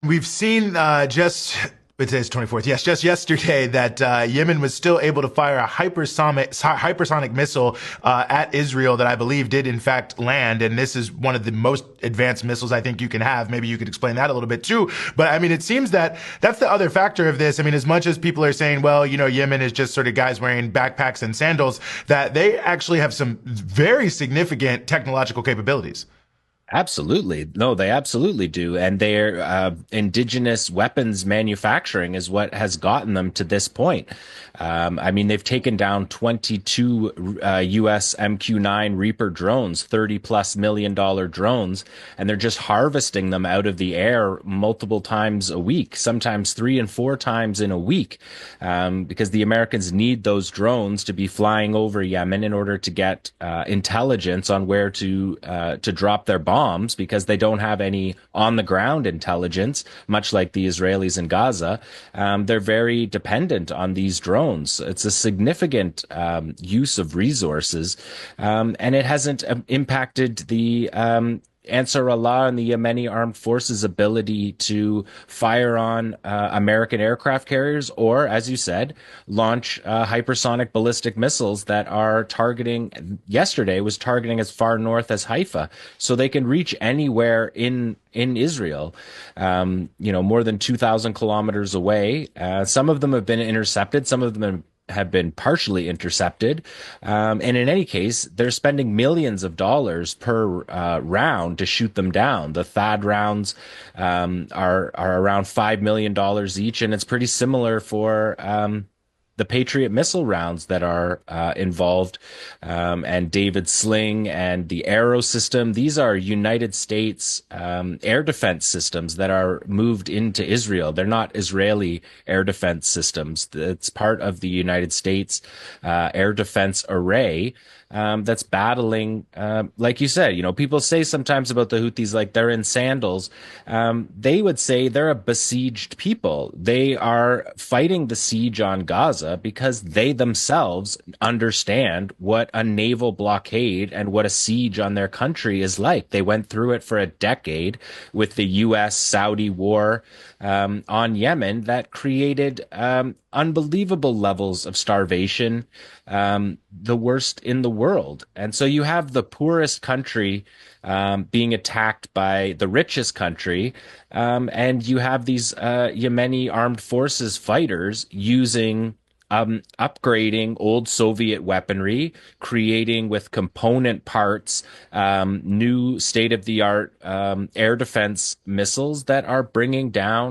We've seen just today's 24th. Yes, just yesterday that Yemen was still able to fire a hypersonic missile at Israel that I believe did in fact land. And this is one of the most advanced missiles I think you can have. Maybe you could explain that a little bit too. But I mean, it seems that that's the other factor of this. I mean, as much as people are saying, well, you know, Yemen is just sort of guys wearing backpacks and sandals, that they actually have some very significant technological capabilities. Absolutely. No, they absolutely do. And their indigenous weapons manufacturing is what has gotten them to this point. I mean, they've taken down 22 US MQ-9 Reaper drones, $30+ million drones, and they're just harvesting them out of the air multiple times a week, sometimes 3 and 4 times in a week, because the Americans need those drones to be flying over Yemen in order to get intelligence on where to drop their bombs, because they don't have any on the ground intelligence, much like the Israelis in Gaza. They're very dependent on these drones. It's a significant use of resources, and it hasn't impacted the Ansar Allah and the Yemeni armed forces' ability to fire on American aircraft carriers, or, as you said, launch hypersonic ballistic missiles that are targeting, yesterday was targeting as far north as Haifa. So they can reach anywhere in Israel, more than 2,000 kilometers away. Some of them have been intercepted. Some of them have been partially intercepted. And in any case, they're spending millions of dollars per round to shoot them down. The THAAD rounds are around $5 million each, and it's pretty similar for the Patriot missile rounds that are involved, and David Sling and the Arrow system. These are United States air defense systems that are moved into Israel. They're not Israeli air defense systems. It's part of the United States air defense array that's battling, like you said, people say sometimes about the Houthis, like they're in sandals. They would say they're a besieged people. They are fighting the siege on Gaza because they themselves understand what a naval blockade and what a siege on their country is like. They went through it for a decade with the U.S.-Saudi war on Yemen that created unbelievable levels of starvation, the worst in the world. And so you have the poorest country being attacked by the richest country, and you have these Yemeni armed forces fighters using upgrading old Soviet weaponry, creating with component parts new state-of-the-art air defense missiles that are bringing down